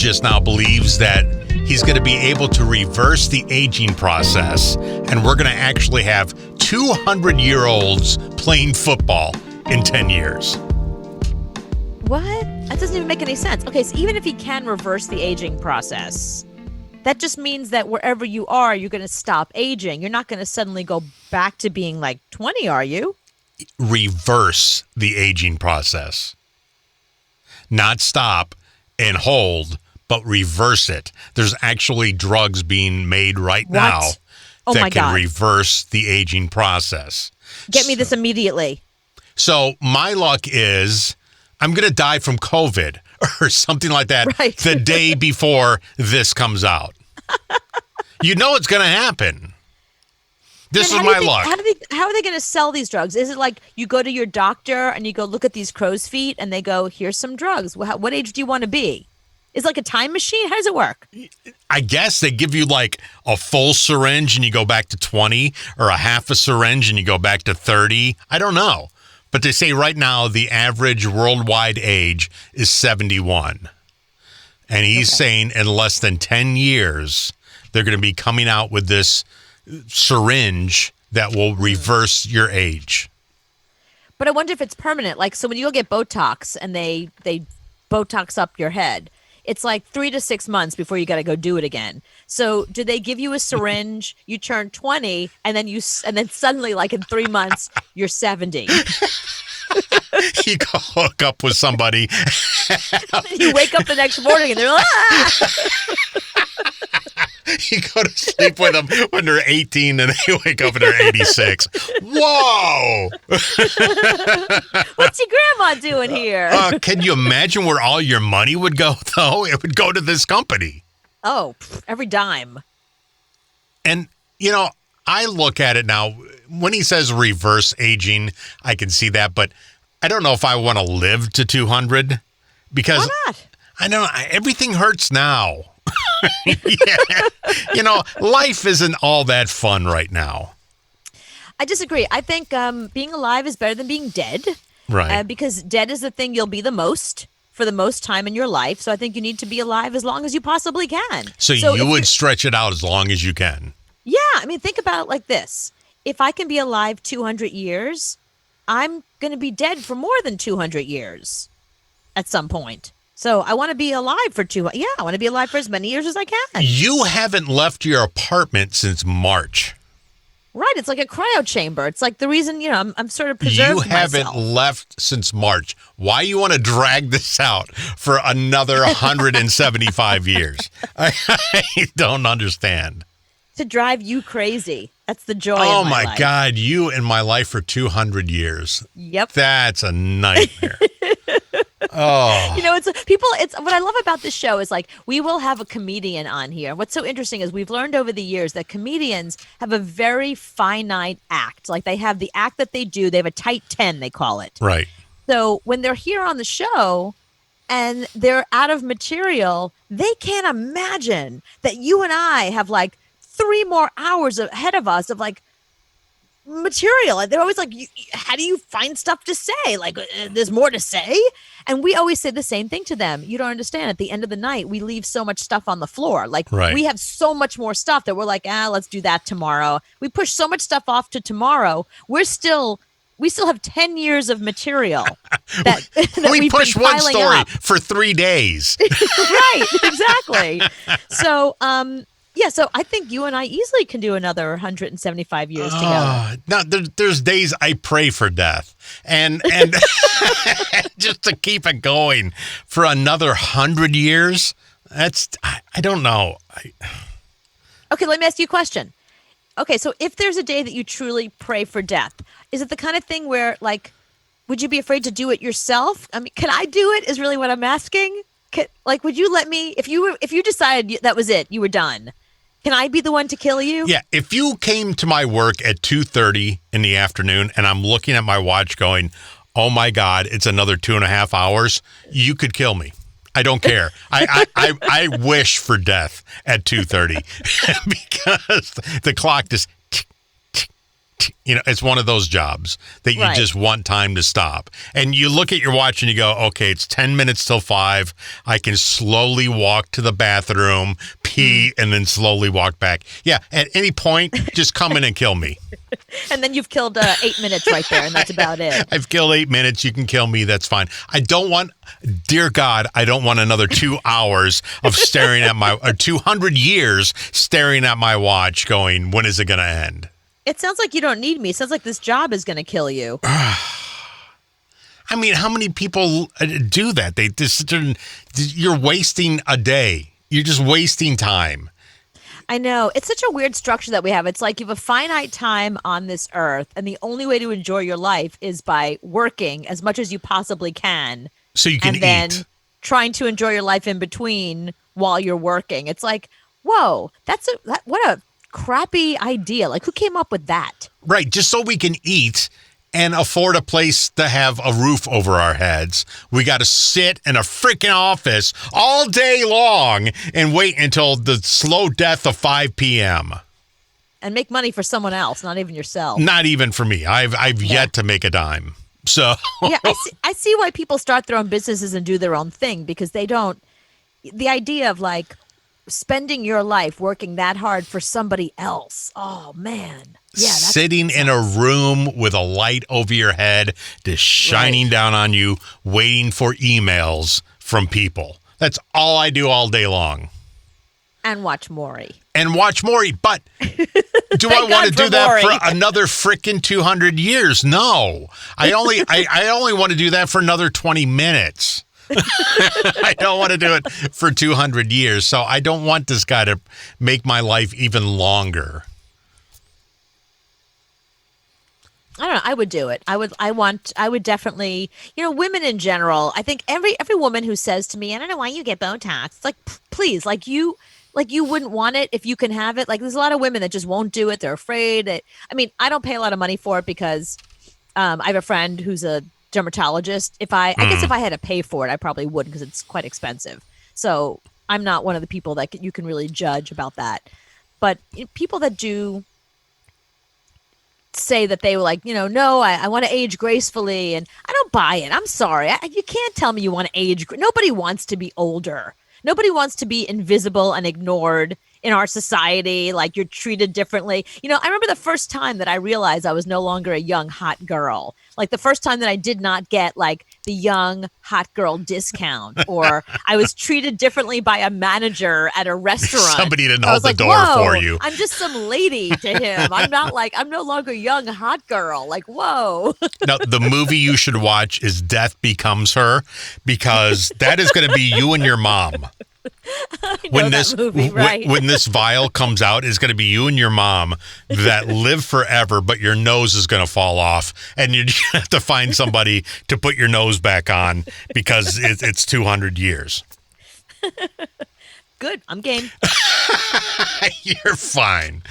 biologist now believes that he's going to be able to reverse the aging process, and we're going to actually have 200-year-olds playing football in 10 years. What? That doesn't even make any sense. Okay, so even if he can reverse the aging process, that just means that wherever you are, you're going to stop aging. You're not going to suddenly go back to being like 20, are you? Reverse the aging process. Not stop and hold, but reverse it. There's actually drugs being made right now that can reverse the aging process. Get me this immediately. So my luck is I'm going to die from COVID or something like that the day before this comes out. You know it's going to happen. This is my luck. How are they going to sell these drugs? Is it like you go to your doctor and you go look at these crow's feet and they go, here's some drugs. What age do you want to be? Is it like a time machine? How does it work? I guess they give you like a full syringe and you go back to 20, or a half a syringe and you go back to 30. I don't know. But they say right now the average worldwide age is 71. And he's saying in less than 10 years, they're going to be coming out with this syringe that will reverse your age. But I wonder if it's permanent. Like, so when you go get Botox and they Botox up your head, it's like 3 to 6 months before you got to go do it again. So do they give you a syringe, you turn 20, and then suddenly, like in 3 months, you're 70? You go hook up with somebody. You wake up the next morning and they're like, ah! You go to sleep with them when they're 18 and they wake up and they're 86. Whoa! What's your grandma doing here? Can you imagine where all your money would go, though? It would go to this company. Oh, every dime. And, you know, I look at it now. When he says reverse aging, I can see that. But I don't know if I want to live to 200. Because why not? I know everything hurts now. Yeah. You know, life isn't all that fun right now. I disagree. I think being alive is better than being dead. Right. Because dead is the thing you'll be the most for the most time in your life. So I think you need to be alive as long as you possibly can. So you would stretch it out as long as you can. Yeah. I mean, think about it like this. If I can be alive 200 years, I'm going to be dead for more than 200 years at some point. So I want to be alive for I want to be alive for as many years as I can. You haven't left your apartment since March. Right. It's like a cryo chamber. It's like the reason, I'm sort of preserved You haven't left since March. Why you want to drag this out for another 175 years? I don't understand. To drive you crazy. That's the joy Oh, of my life. my God. You in my life for 200 years. Yep. That's a nightmare. Oh. It's what I love about this show is like we will have a comedian on here. What's so interesting is we've learned over the years that comedians have a very finite act. Like they have the act that they do. They have a tight 10, they call it. Right. So when they're here on the show and they're out of material, they can't imagine that you and I have like 3 more hours ahead of us of like material. And they're always like, how do you find stuff to say? Like, there's more to say. And we always say the same thing to them. You don't understand. At the end of the night, we leave so much stuff on the floor. Like we have so much more stuff that we're like, let's do that tomorrow. We push so much stuff off to tomorrow. We still have 10 years of material that we push one story up for 3 days. Right. Exactly. So, so I think you and I easily can do another 175 years together. Now, there's days I pray for death, and just to keep it going for another 100 years. I don't know. Okay, let me ask you a question. Okay, so if there's a day that you truly pray for death, is it the kind of thing where, like, would you be afraid to do it yourself? I mean, can I do it? Is really what I'm asking. Would you let me? If you decided that was it, you were done. Can I be the one to kill you? Yeah, if you came to my work at 2:30 in the afternoon and I'm looking at my watch going, oh my God, it's another 2.5 hours, you could kill me. I don't care. I wish for death at 2:30 because the clock just tick, tick, tick, You know, it's one of those jobs that you Right. just want time to stop. And you look at your watch and you go, okay, it's 10 minutes till 5. I can slowly walk to the bathroom, pee, and then slowly walk back. Yeah, at any point, just come in and kill me. And then you've killed 8 minutes right there, and that's about it. I've killed 8 minutes. You can kill me. That's fine. I don't want, dear God, I don't want another 2 hours of staring at or 200 years staring at my watch going, when is it going to end? It sounds like you don't need me. It sounds like this job is going to kill you. I mean, how many people do that? You're wasting a day. You're just wasting time. I know. It's such a weird structure that we have. It's like you have a finite time on this earth, and the only way to enjoy your life is by working as much as you possibly can. So you can and then eat. Trying to enjoy your life in between while you're working. It's like, whoa, what a crappy idea. Like, who came up with that? Right, just so we can eat and afford a place to have a roof over our heads. We got to sit in a freaking office all day long and wait until the slow death of 5 p.m. And make money for someone else, not even yourself. Not even for me. I've yet to make a dime. So Yeah, I see why people start their own businesses and do their own thing, because they don't. The idea of like spending your life working that hard for somebody else. Oh man. Yeah, sitting in a room with a light over your head, just shining down on you, waiting for emails from people. That's all I do all day long. And watch Maury. But do I want to do that Maury. for another frickin' 200 years? No. I only want to do that for another 20 minutes. I don't want to do it for 200 years. So I don't want this guy to make my life even longer. I don't know. I would do it. I would definitely, women in general, I think every woman who says to me, I don't know why you get Botox. It's like, please, like you wouldn't want it if you can have it. Like, there's a lot of women that just won't do it. They're afraid. I don't pay a lot of money for it because I have a friend who's a dermatologist. I guess if I had to pay for it, I probably wouldn't, because it's quite expensive. So I'm not one of the people that you can really judge about that. But people that do say that they were like, no, I want to age gracefully, and I don't buy it. I'm sorry. You can't tell me you want to age. Nobody wants to be older. Nobody wants to be invisible and ignored in our society. Like, you're treated differently. I remember the first time that I realized I was no longer a young, hot girl. Like, the first time that I did not get like the young, hot girl discount, or I was treated differently by a manager at a restaurant. Somebody didn't I was hold the like, door whoa, for you. I'm just some lady to him. I'm no longer young, hot girl. Like, whoa. Now, the movie you should watch is Death Becomes Her, because that is going to be you and your mom. When this vial comes out, it's going to be you and your mom that live forever, but your nose is going to fall off, and you have to find somebody to put your nose back on because it's 200 years. Good. I'm game. You're fine.